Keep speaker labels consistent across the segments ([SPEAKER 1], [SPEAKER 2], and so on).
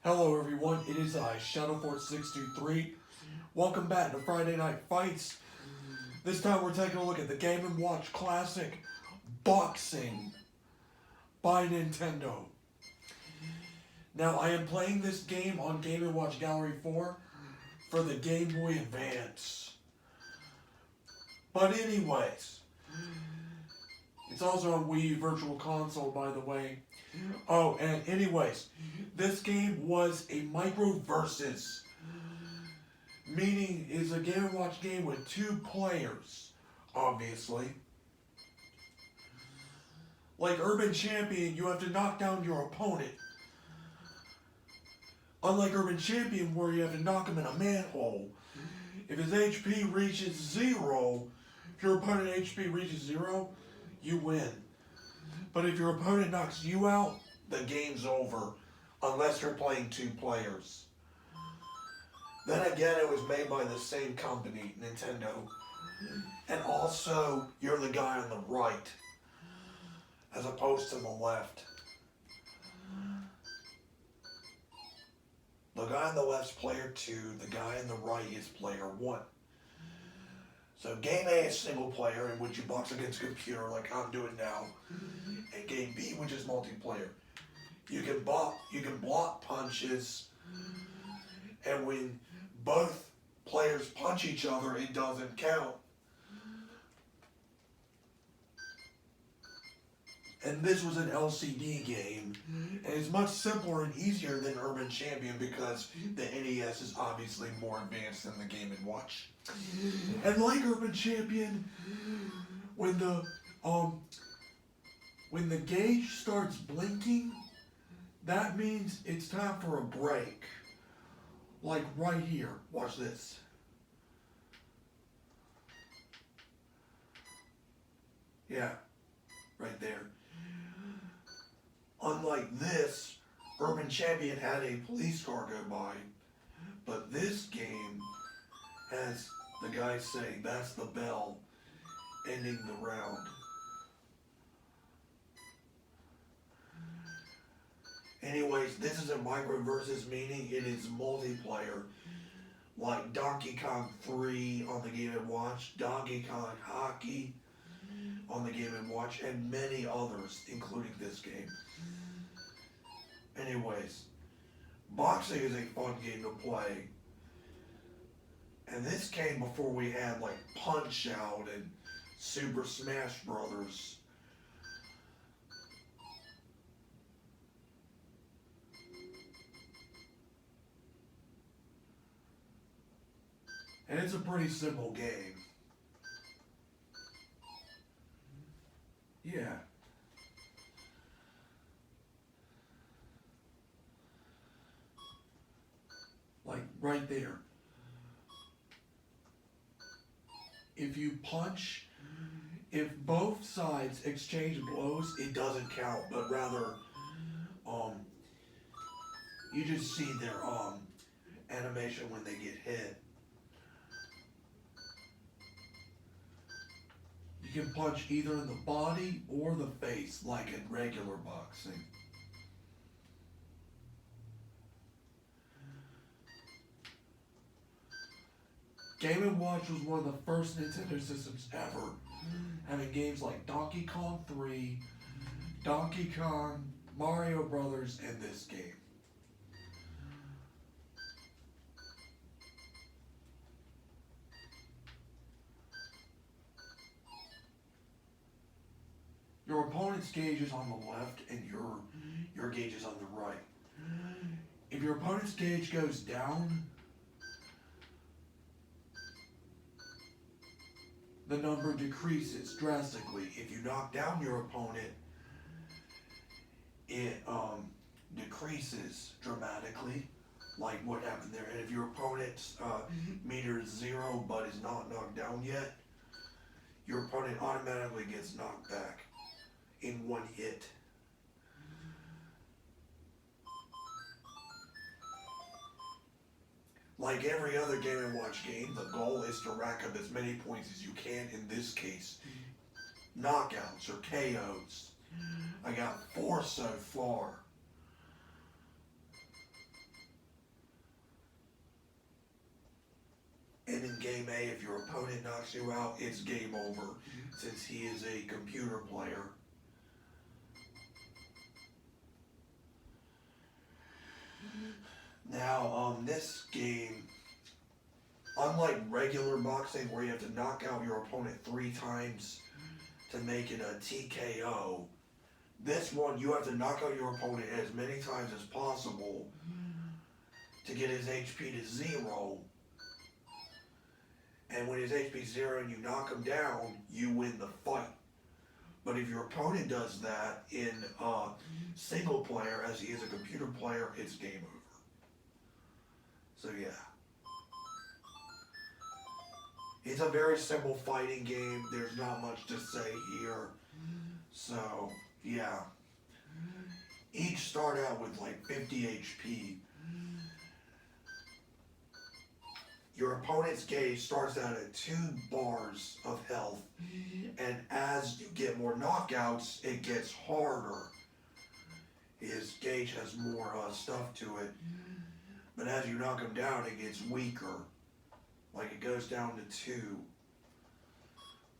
[SPEAKER 1] Hello everyone, it is I, Shadowfort623. Welcome back to Friday Night Fights. This time we're taking a look at the Game & Watch Classic Boxing by Nintendo. Now I am playing this game on Game & Watch Gallery 4 for the Game Boy Advance. But anyways, it's also on WiiU Virtual Console, by the way. Oh, and anyways, this game was a micro versus, meaning it's a Game & Watch game with 2 players, obviously. Like Urban Champion, you have to knock down your opponent. Unlike Urban Champion, where you have to knock him in a manhole. If his HP reaches 0, if your opponent HP reaches 0, you win. But if your opponent knocks you out, the game's over, unless you're playing 2 players. Then again, it was made by the same company, Nintendo. And also, you're the guy on the right, as opposed to the left. The guy on the left's player 2, the guy on the right is player 1. So game A is single player, in which you box against a computer like I'm doing now. And game B, which is multiplayer. You can block punches, and when both players punch each other, it doesn't count. And this was an LCD game, and it's much simpler and easier than Urban Champion because the NES is obviously more advanced than the Game & Watch. And like Urban Champion, when the gauge starts blinking, that means it's time for a break. Like right here. Watch this. Yeah, right there. Unlike this, Urban Champion had a police car go by, but this game has the guy saying, "That's the bell," ending the round. Anyways, this is a micro versus, meaning it is multiplayer, like Donkey Kong 3 on the Game & Watch, Donkey Kong Hockey on the Game & Watch, and many others, including this game. Anyways, boxing is a fun game to play. And this came before we had like Punch-Out and Super Smash Brothers. And it's a pretty simple game. Yeah. Like right there. If you punch, if both sides exchange blows, it doesn't count, but rather, you just see their animation when they get hit. You can punch either in the body or the face, like in regular boxing. Game & Watch was one of the first Nintendo systems ever, having games like Donkey Kong 3, Donkey Kong, Mario Brothers, and this game. Your opponent's gauge is on the left and your gauge is on the right. If your opponent's gauge goes down, the number decreases drastically. If you knock down your opponent, it decreases dramatically, like what happened there. And if your opponent's meter is 0 but is not knocked down yet, your opponent automatically gets knocked back in one hit. Like every other Game & Watch game, the goal is to rack up as many points as you can. In this case, knockouts or KOs. I got 4 so far. in Game A, if your opponent knocks you out, it's game over, since he is a computer player. Now, this game, unlike regular boxing where you have to knock out your opponent 3 times to make it a TKO, this one you have to knock out your opponent as many times as possible to get his HP to 0. And when his HP is 0 and you knock him down, you win the fight. But if your opponent does that in single player, as he is a computer player, it's game over. So yeah. It's a very simple fighting game. There's not much to say here. So, yeah. Each start out with like 50 HP. Your opponent's gauge starts out at 2 bars of health. And as you get more knockouts, it gets harder. His gauge has more stuff to it. But as you knock him down, it gets weaker. Like, it goes down to 2.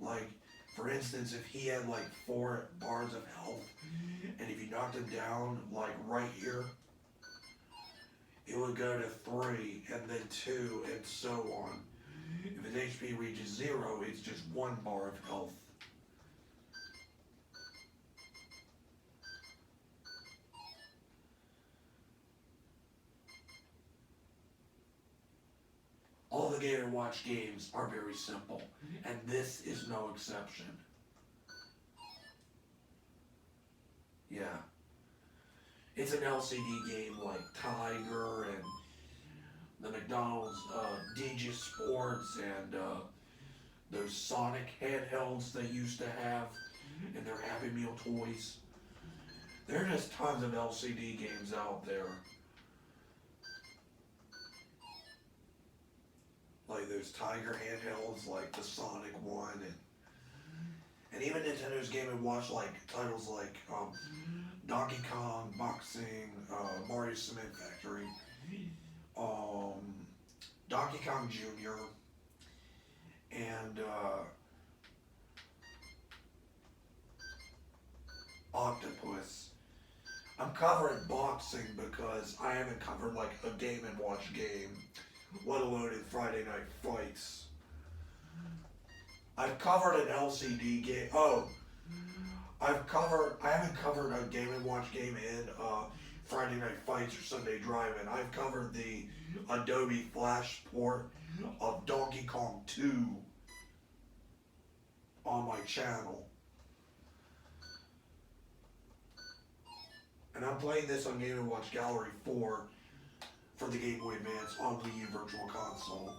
[SPEAKER 1] Like, for instance, if he had like 4 bars of health, and if you knocked him down, like right here, it would go to 3, and then 2, and so on. If his HP reaches 0, it's just 1 bar of health. All the Game & Watch games are very simple, and this is no exception. Yeah. It's an LCD game like Tiger and the McDonald's DJ Sports and those Sonic handhelds they used to have in their Happy Meal toys. There are just tons of LCD games out there. Like those Tiger handhelds, like the Sonic one, and even Nintendo's Game & Watch, like titles like Donkey Kong, Boxing, Mario Cement Factory, Donkey Kong Jr., and Octopus. I'm covering boxing because I haven't covered like a Game & Watch game, let alone in Friday Night Fights. I've covered an LCD game. I haven't covered a Game & Watch game in Friday Night Fights or Sunday Drive-In. I've covered the Adobe Flash port of Donkey Kong 2 on my channel. And I'm playing this on Game & Watch Gallery 4 for the Game Boy Advance on WiiU Virtual Console.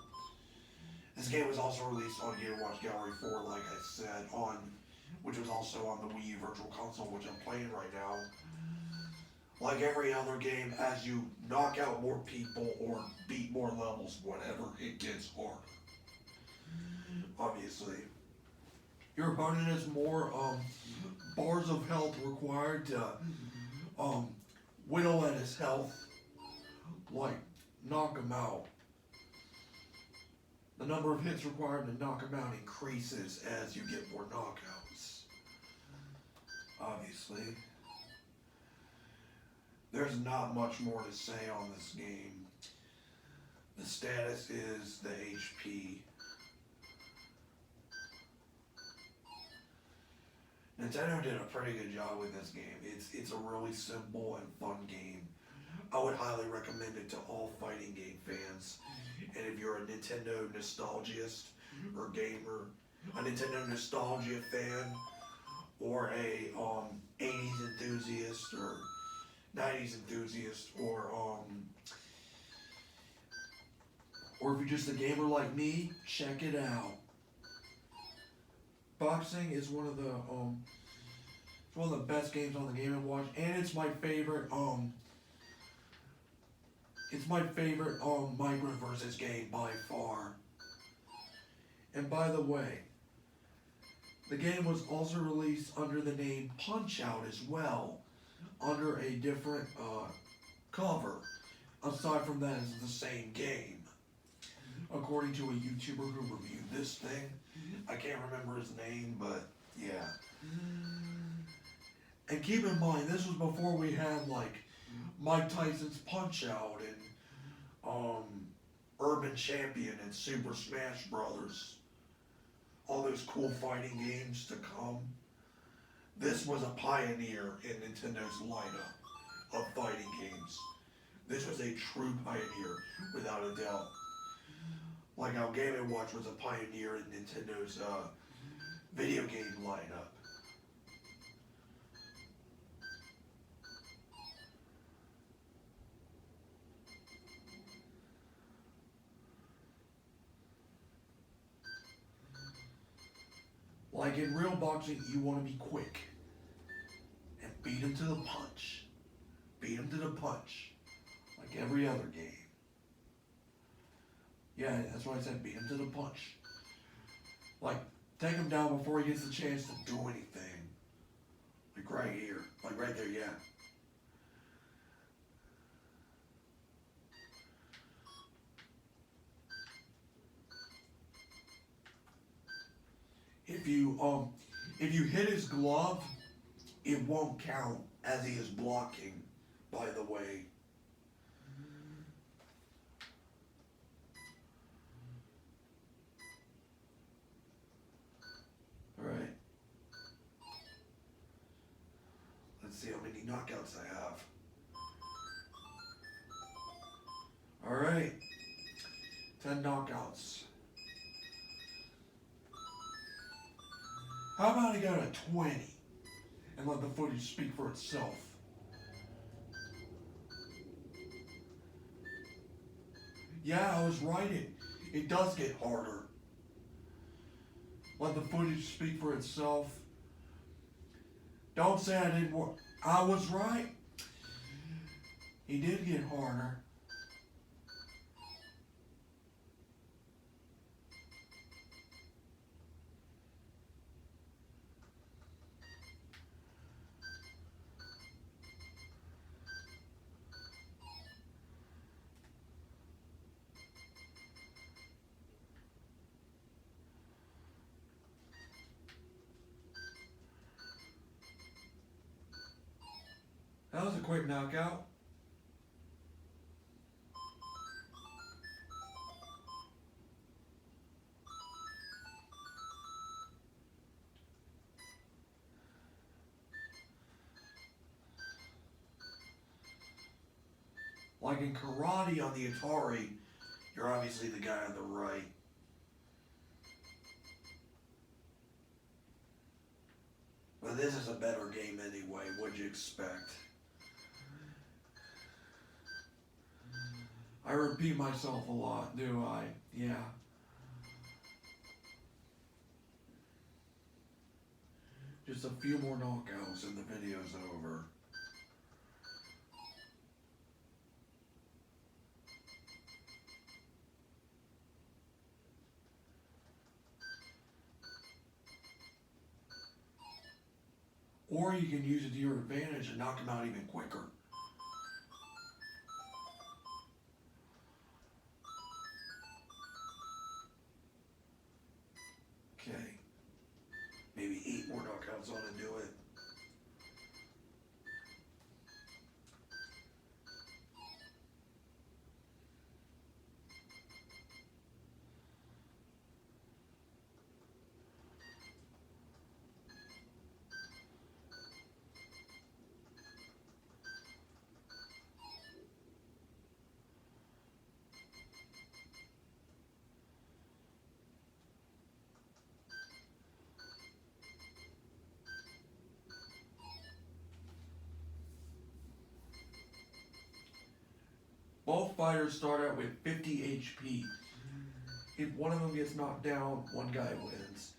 [SPEAKER 1] This game was also released on Game & Watch Gallery 4, like I said, which was also on the WiiU Virtual Console, which I'm playing right now. Like every other game, as you knock out more people or beat more levels, whatever, it gets harder. Obviously. Your opponent has more bars of health required to whittle at his health, like knock him out. The number of hits required to knock him out increases as you get more knockouts. Obviously. There's not much more to say on this game. The status is the HP. Nintendo did a pretty good job with this game. It's a really simple and fun game. I would highly recommend it to all fighting game fans. And if you're a Nintendo nostalgist or gamer, a Nintendo nostalgia fan, or a 80s enthusiast or 90s enthusiast, or if you're just a gamer like me, check it out. Boxing is one of the best games on the Game & Watch, and it's my favorite migrant versus game by far. And by the way, the game was also released under the name Punch-Out as well, under a different cover. Aside from that, it's the same game. according to a YouTuber who reviewed this thing. I can't remember his name, but yeah. And keep in mind, this was before we had like Mike Tyson's Punch Out and Urban Champion and Super Smash Brothers. All those cool fighting games to come. This was a pioneer in Nintendo's lineup of fighting games. This was a true pioneer, without a doubt. Like how Game & Watch was a pioneer in Nintendo's video game lineup. Like in real boxing, you want to be quick and beat him to the punch. Beat him to the punch. Like every other game. Yeah, that's what I said, beat him to the punch. Like, take him down before he gets the chance to do anything. Like right here. Like right there, yeah. If you hit his glove, it won't count as he is blocking, by the way. Alright. Let's see how many knockouts I have. Alright. 10 knockouts. How about I go to 20 and let the footage speak for itself? Yeah, I was right. It does get harder. Let the footage speak for itself. Don't say I didn't work. I was right. He did get harder. That was a quick knockout. Like in karate on the Atari, you're obviously the guy on the right. But this is a better game anyway, what'd you expect? I repeat myself a lot, do I? Yeah. Just a few more knockouts and the video's over. Or you can use it to your advantage and knock him out even quicker. Okay. Maybe 8 more knockouts on to do it. Both fighters start out with 50 HP. If one of them gets knocked down, one guy wins.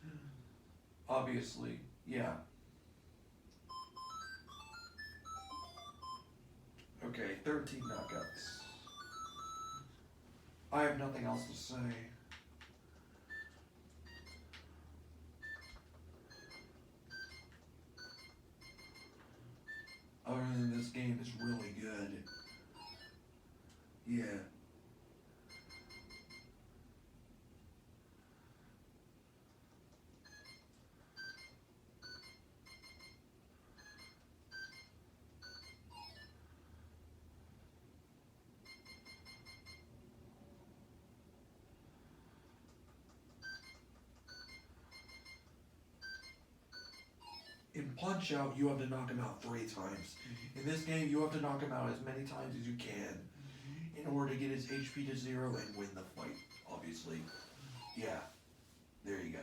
[SPEAKER 1] Obviously, yeah. Okay, 13 knockouts. I have nothing else to say. Other than this game is really good. Yeah. Punch Out, you have to knock him out 3 times. In this game, you have to knock him out as many times as you can in order to get his HP to 0 and win the fight, obviously. Yeah, there you go.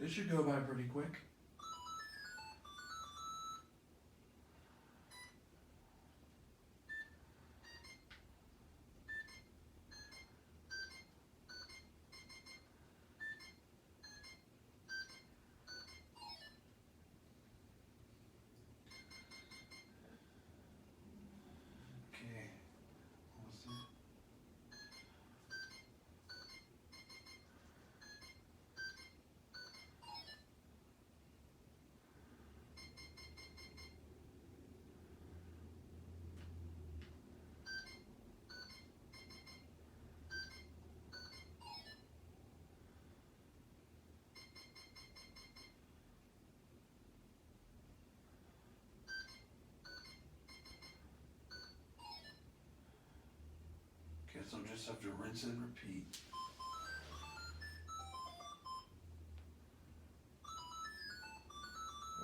[SPEAKER 1] This should go by pretty quick. Okay, almost there. Guess I'll just have to rinse and repeat.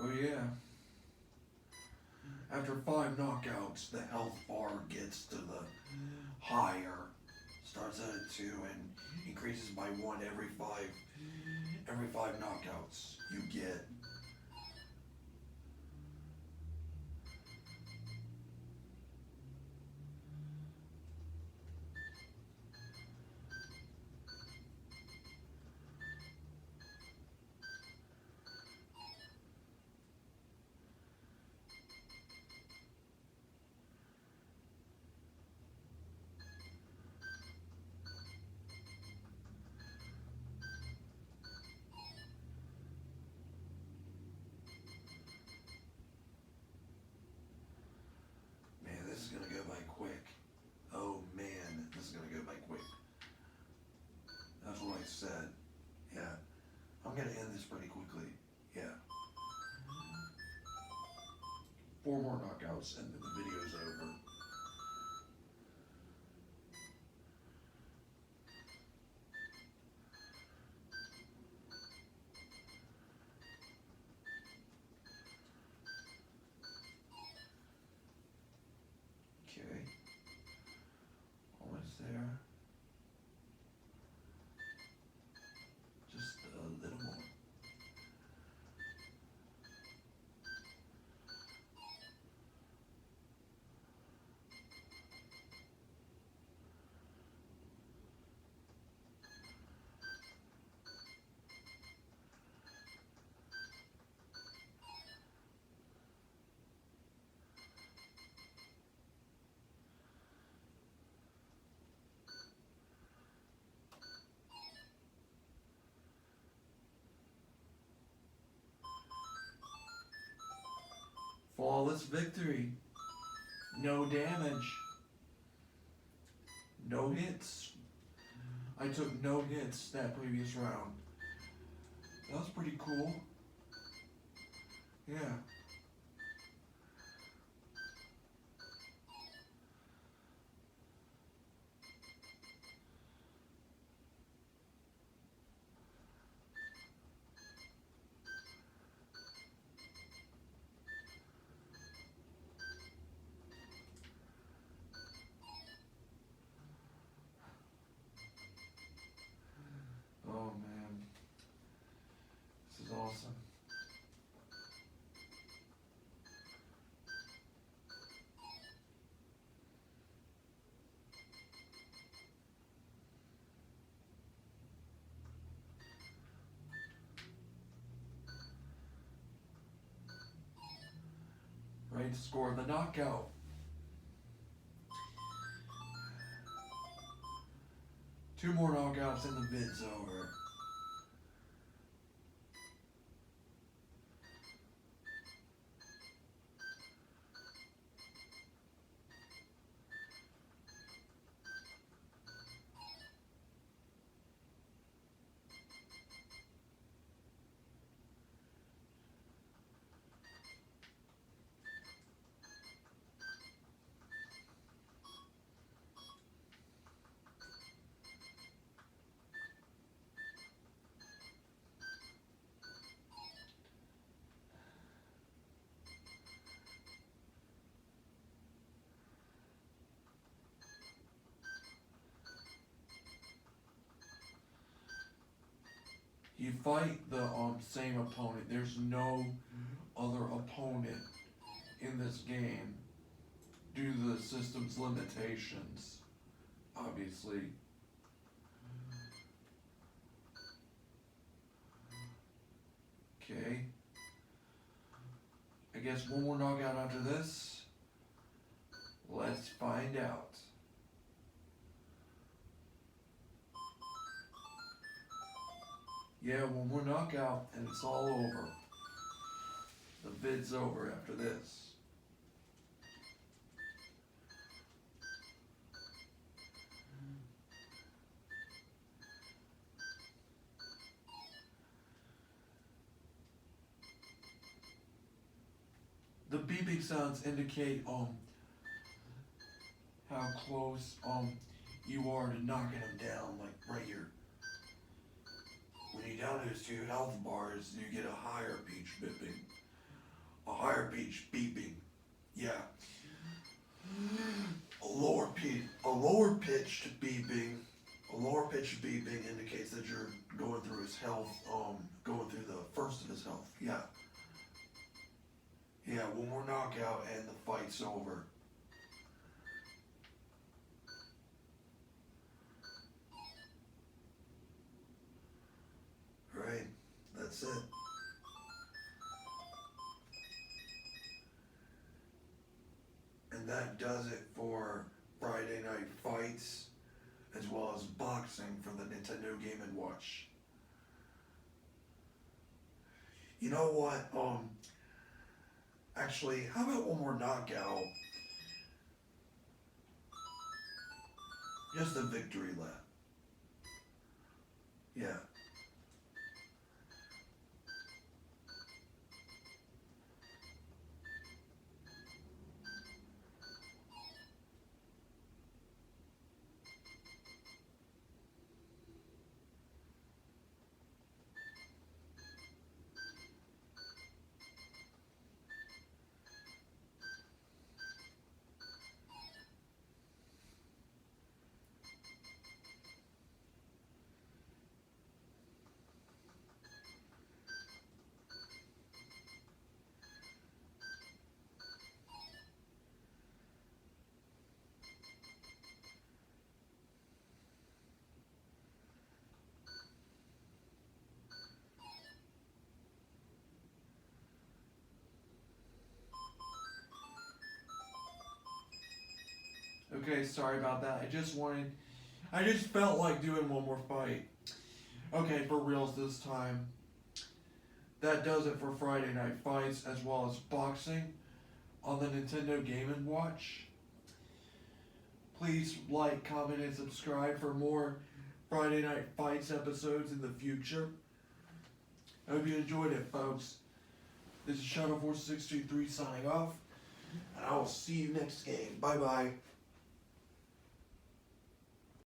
[SPEAKER 1] Oh yeah. After 5 knockouts, the health bar gets to the higher. Starts at 2 and increases by 1 every 5 knockouts you get. This is gonna go by quick. Oh man, this is gonna go by quick. That's what I said. Yeah. I'm gonna end this pretty quickly. Yeah. 4 more knockouts and then the video's over. Okay. Almost there. Just a little more. Flawless victory. No damage. No hits. I took no hits that previous round. That was pretty cool. Yeah. Oh man. This is awesome. Ready to score the knockout. Two more knockouts and the vid's over. You fight the same opponent. There's no other opponent in this game due to the system's limitations, obviously. Okay. I guess one more knockout after this. Let's find out. Yeah, one more knockout and it's all over. The vid's over after this. The beeping sounds indicate how close you are to knocking them down, like right here. When you down those 2 health bars, you get a higher pitch beeping. A higher pitch beeping. Yeah. A lower pitched beeping. A lower pitched beeping indicates that you're going through his health, going through the first of his health. Yeah. Yeah, one more knockout and the fight's over. Right, that's it. And that does it for Friday Night Fights, as well as boxing for the Nintendo Game & Watch. You know what, actually, how about one more knockout? Just a victory lap. Yeah. Okay, sorry about that. I just felt like doing one more fight. Okay, for reals this time. That does it for Friday Night Fights, as well as boxing on the Nintendo Game & Watch. Please like, comment, and subscribe for more Friday Night Fights episodes in the future. I hope you enjoyed it, folks. This is Shadow4623 signing off, and I will see you next game. Bye-bye.